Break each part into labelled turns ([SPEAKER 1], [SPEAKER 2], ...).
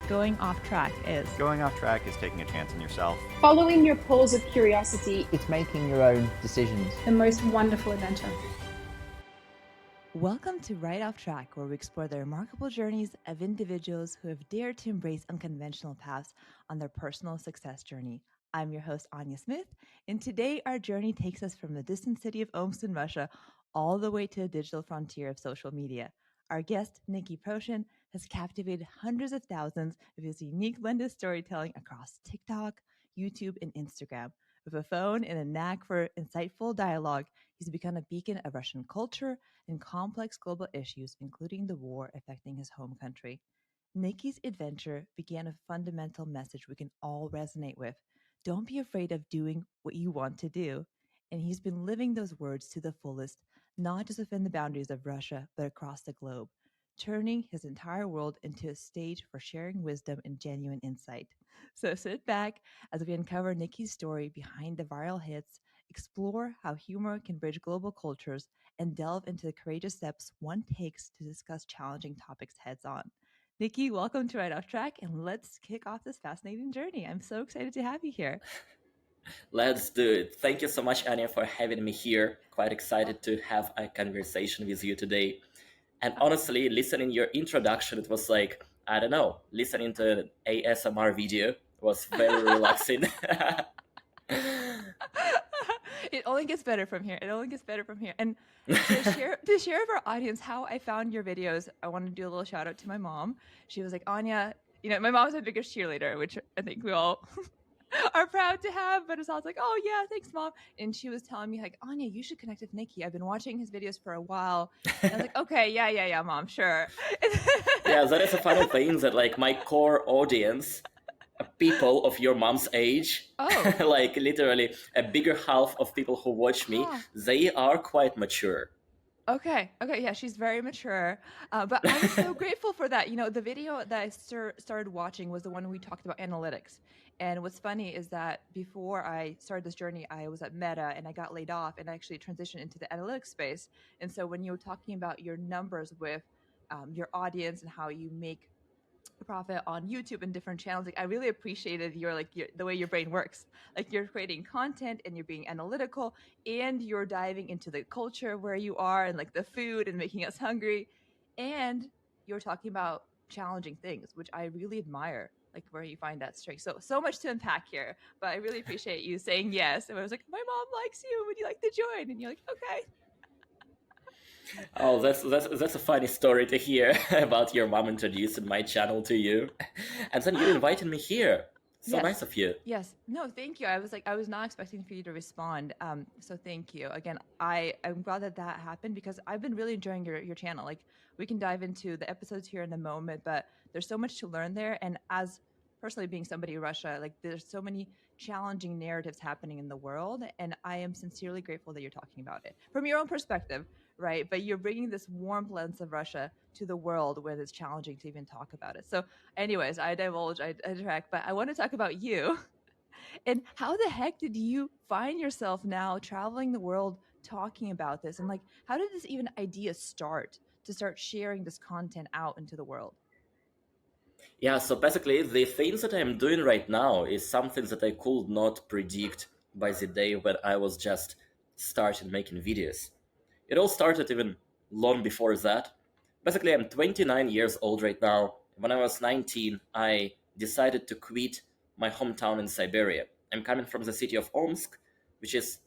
[SPEAKER 1] Going off track is.
[SPEAKER 2] Going off track is taking a chance on yourself.
[SPEAKER 3] Following your pulse of curiosity.
[SPEAKER 4] It's making your own decisions.
[SPEAKER 5] The most wonderful adventure.
[SPEAKER 1] Welcome to Right Off Track, where we explore the remarkable journeys of individuals who have dared to embrace unconventional paths on their personal success journey. I'm your host, Anya Smith, and today our journey takes us from the distant city of Omsk in Russia all the way to the digital frontier of social media. Our guest, Niki has captivated hundreds of thousands with his unique blend of storytelling across TikTok, YouTube, and Instagram. With a phone and a knack for insightful dialogue, he's become a beacon of Russian culture and complex global issues, including the war affecting his home country. Niki's adventure began with a fundamental message we can all resonate with. Don't be afraid of doing what you want to do. And he's been living those words to the fullest, not just within the boundaries of Russia, but across the globe, turning his entire world into a stage for sharing wisdom and genuine insight. So sit back as we uncover Niki's story behind the viral hits, explore how humor can bridge global cultures, and delve into the courageous steps one takes to discuss challenging topics heads on. Niki, welcome to Right Off Track, and let's kick off this fascinating journey. I'm so excited to have you here.
[SPEAKER 6] Let's do it. Thank you so much, Anya, for having me here. Quite excited to have a conversation with you today. And honestly, listening your introduction, it was like, I don't know, listening to an ASMR video was very relaxing.
[SPEAKER 1] It only gets better from here. And to share with our audience how I found your videos, I want to do a little shout out to my mom. She was like, Anya, my mom's my biggest cheerleader, which I think we all are proud to have, but it's always like, oh yeah, thanks, Mom. And she was telling me like, Anya, you should connect with Niki. I've been watching his videos for a while. And I was like, okay, yeah, Mom, sure.
[SPEAKER 6] Yeah, that is a funny thing that like my core audience, people of your mom's age, like literally a bigger half of people who watch me, they are quite mature.
[SPEAKER 1] Okay, yeah, she's very mature, but I'm so grateful for that. The video that I started watching was the one we talked about analytics. And what's funny is that before I started this journey, I was at Meta and I got laid off and I actually transitioned into the analytics space. And so when you were talking about your numbers with your audience and how you make a profit on YouTube and different channels, like I really appreciated the way your brain works. Like you're creating content and you're being analytical and you're diving into the culture where you are and like the food and making us hungry. And you're talking about challenging things, which I really admire, like where you find that strength. So much to unpack here, but I really appreciate you saying yes. And I was like, my mom likes you. Would you like to join? And you're like, okay.
[SPEAKER 6] Oh, that's a funny story to hear about your mom introducing my channel to you, and then you invited me here. So nice of you.
[SPEAKER 1] Yes. No, thank you. I was not expecting for you to respond. So thank you again. I'm glad that happened because I've been really enjoying your channel. Like we can dive into the episodes here in a moment, but there's so much to learn there. And as personally being somebody in Russia, like there's so many challenging narratives happening in the world, and I am sincerely grateful that you're talking about it from your own perspective. Right. But you're bringing this warm lens of Russia to the world where it's challenging to even talk about it. So anyways, I divulge, I direct, but I want to talk about you. And how the heck did you find yourself now traveling the world talking about this? And like, how did this even idea start to start sharing this content out into the world?
[SPEAKER 6] Yeah, so basically the things that I'm doing right now is something that I could not predict by the day when I was just starting making videos. It all started even long before that. Basically, I'm 29 years old right now. When I was 19, I decided to quit my hometown in Siberia. I'm coming from the city of Omsk, which is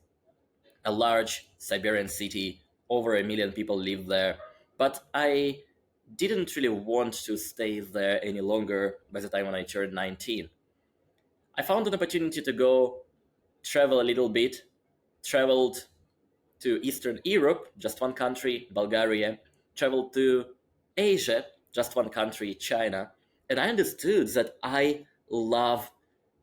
[SPEAKER 6] a large Siberian city. Over 1 million people live there. But I didn't really want to stay there any longer by the time when I turned 19. I found an opportunity to go travel a little bit, traveled to Eastern Europe, just one country, Bulgaria, traveled to Asia, just one country, China, and I understood that I love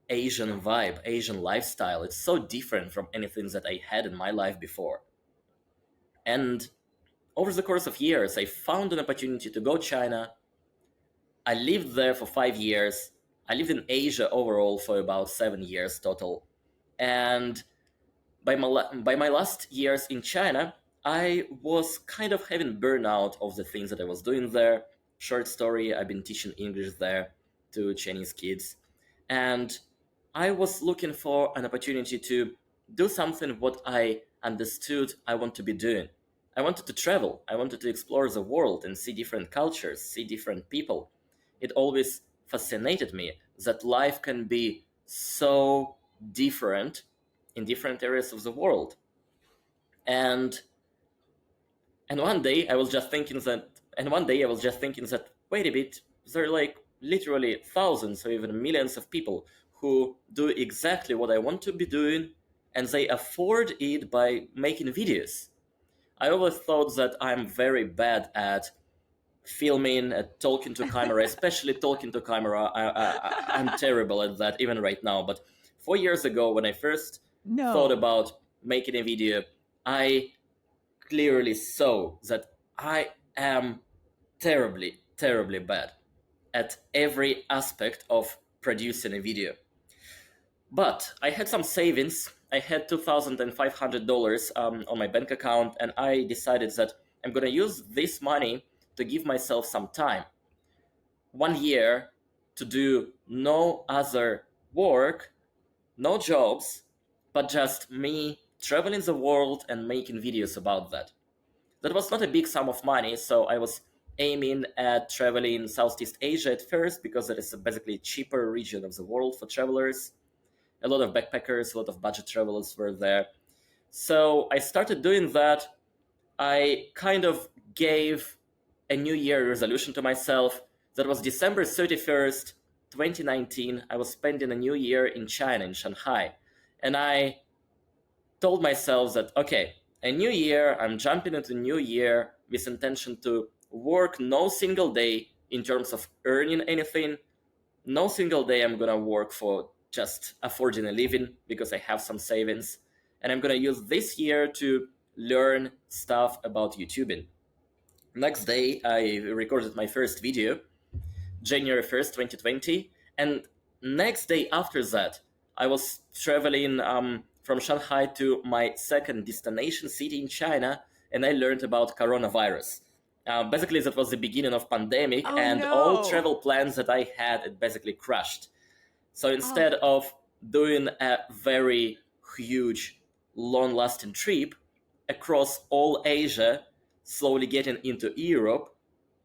[SPEAKER 6] Asian vibe, Asian lifestyle. It's so different from anything that I had in my life before. And over the course of years, I found an opportunity to go China. I lived there for 5 years. I lived in Asia overall for about 7 years total. And by my last years in China, I was kind of having burnout of the things that I was doing there. Short story, I've been teaching English there. to Chinese kids. And I was looking for an opportunity to do something what I understood I want to be doing. I wanted to travel. I wanted to explore the world and see different cultures, see different people. It always fascinated me that life can be so different in different areas of the world. And one day I was just thinking that wait a bit, there are like literally thousands or even millions of people who do exactly what I want to be doing, and they afford it by making videos. I always thought that I'm very bad at filming, at talking to camera, especially talking to camera. I'm terrible at that even right now. But 4 years ago, when I first thought about making a video, I clearly saw that I am terribly, terribly bad at every aspect of producing a video. But I had some savings. I had $2,500 on my bank account, and I decided that I'm going to use this money to give myself some time. 1 year to do no other work, no jobs, but just me traveling the world and making videos about that. That was not a big sum of money, so I was aiming at traveling Southeast Asia at first because that is basically a cheaper region of the world for travelers. A lot of backpackers, a lot of budget travelers were there. So I started doing that. I kind of gave a New Year resolution to myself. That was December 31st, 2019. I was spending a new year in China, in Shanghai. And I told myself that, okay, a new year, I'm jumping into a new year with intention to work no single day in terms of earning anything. No single day I'm gonna work for just affording a living because I have some savings. And I'm gonna use this year to learn stuff about YouTubing. Next day, I recorded my first video, January 1st, 2020. And next day after that, I was traveling from Shanghai to my second destination city in China, and I learned about coronavirus. Basically, that was the beginning of pandemic, all travel plans that I had, it basically crashed. So instead of doing a very huge, long-lasting trip across all Asia, slowly getting into Europe,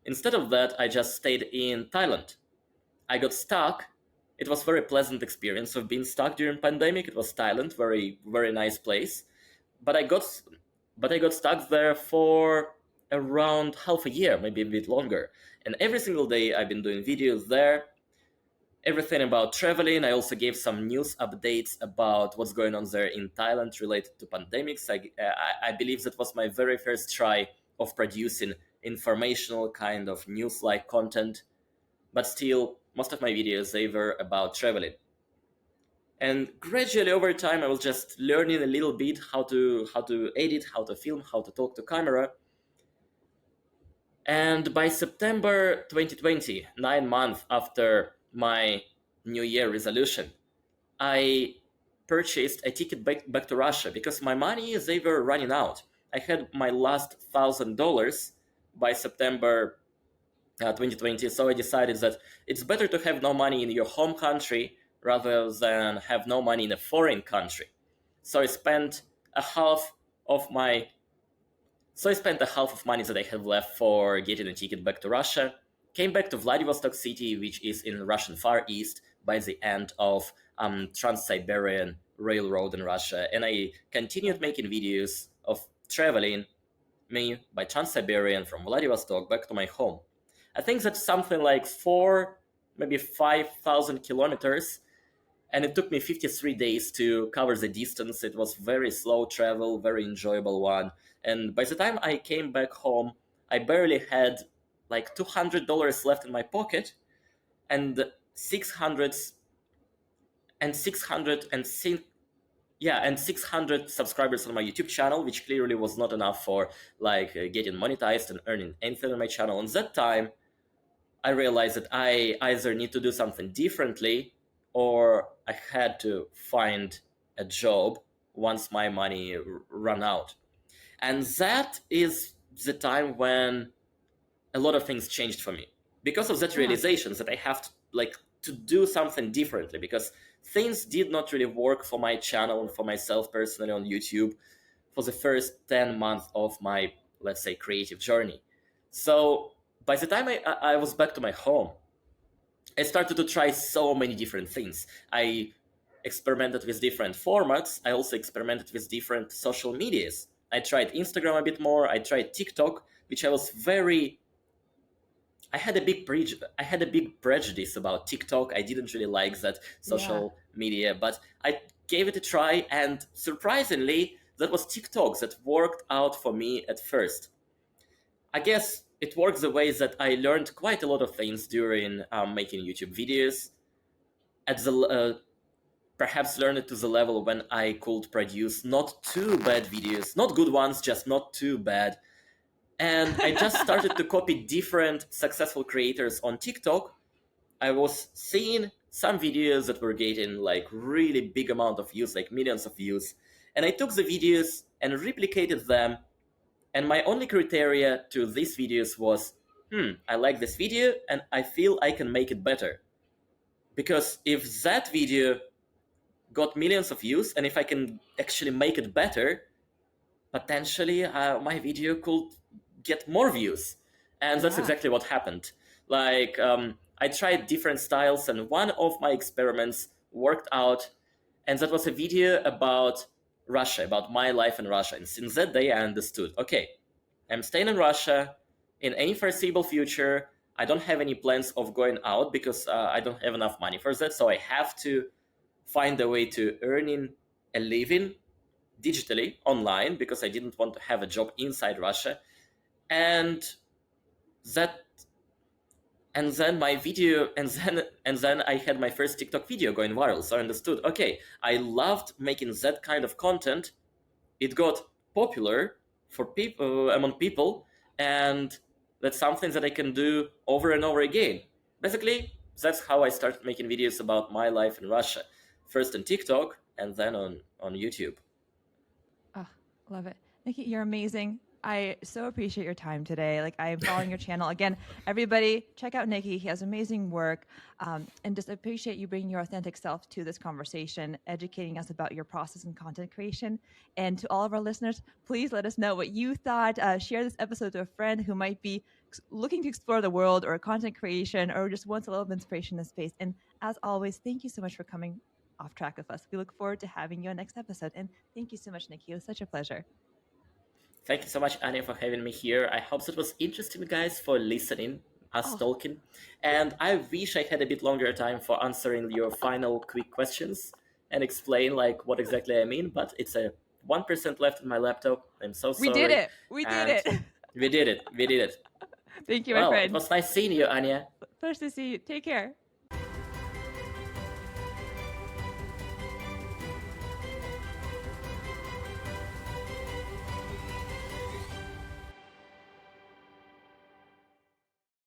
[SPEAKER 6] instead of that, I just stayed in Thailand. I got stuck. It was a very pleasant experience of being stuck during pandemic. It was Thailand, very, very nice place. But I got stuck there for around half a year, maybe a bit longer. And every single day I've been doing videos there, everything about traveling. I also gave some news updates about what's going on there in Thailand related to pandemics. I believe that was my very first try of producing informational kind of news-like content. But still, most of my videos, they were about traveling. And gradually over time, I was just learning a little bit how to edit, how to film, how to talk to camera. And by September 2020, 9 months after my New Year resolution, I purchased a ticket back to Russia because my money, they were running out. I had my last $1,000 by September 2020, so I decided that it's better to have no money in your home country rather than have no money in a foreign country. So I spent a half of money that I had left for getting a ticket back to Russia, came back to Vladivostok city, which is in Russian Far East, by the end of Trans-Siberian Railroad in Russia. And I continued making videos of traveling me by Trans-Siberian from Vladivostok back to my home. I think that's something like 5,000 kilometers. And it took me 53 days to cover the distance. It was very slow travel, very enjoyable one. And by the time I came back home, I barely had like $200 left in my pocket, and 600 subscribers on my YouTube channel, which clearly was not enough for like getting monetized and earning anything on my channel. And that time, I realized that I either need to do something differently or I had to find a job once my money ran out. And that is the time when a lot of things changed for me. Because of that realization that I have to like to do something differently, because things did not really work for my channel and for myself personally on YouTube for the first 10 months of my, let's say, creative journey. So by the time I was back to my home, I started to try so many different things. I experimented with different formats. I also experimented with different social medias. I tried Instagram a bit more. I tried TikTok, which I had a big prejudice about TikTok. I didn't really like that social media, but I gave it a try, and surprisingly, that was TikTok that worked out for me at first. I guess it works the way that I learned quite a lot of things during making YouTube videos. At the perhaps learn it to the level when I could produce not too bad videos, not good ones, just not too bad. And I just started to copy different successful creators on TikTok. I was seeing some videos that were getting like really big amount of views, like millions of views. And I took the videos and replicated them. And my only criteria to these videos was, I like this video and I feel I can make it better. Because if that video got millions of views, and if I can actually make it better, potentially my video could get more views. And that's exactly what happened. Like, I tried different styles, and one of my experiments worked out, and that was a video about Russia, about my life in Russia. And since that day, I understood, okay, I'm staying in Russia in any foreseeable future. I don't have any plans of going out because I don't have enough money for that. So I have to find a way to earning a living digitally online, because I didn't want to have a job inside Russia. And then my video, and then I had my first TikTok video going viral. So I understood, okay, I loved making that kind of content. It got popular for people, among people, and that's something that I can do over and over again. Basically, that's how I started making videos about my life in Russia. First on TikTok, and then on YouTube.
[SPEAKER 1] Oh, love it. Niki, you're amazing. I so appreciate your time today. Like, I'm following your channel. Again, everybody, check out Niki. He has amazing work. And just appreciate you bringing your authentic self to this conversation, educating us about your process and content creation. And to all of our listeners, please let us know what you thought. Share this episode to a friend who might be looking to explore the world or content creation, or just wants a little bit of inspiration in this space. And as always, thank you so much for coming off track with us. We look forward to having you on next episode. And thank you so much, Niki. It was such a pleasure.
[SPEAKER 6] Thank you so much, Anya, for having me here. I hope it was interesting, guys, for listening, us talking. And I wish I had a bit longer time for answering your final quick questions and explain like what exactly I mean. But it's a 1% left in my laptop. I'm so sorry.
[SPEAKER 1] We did it. We did it.
[SPEAKER 6] We did it.
[SPEAKER 1] Thank you, my friend.
[SPEAKER 6] It was nice seeing you, Anya.
[SPEAKER 1] Pleasure to see you. Take care.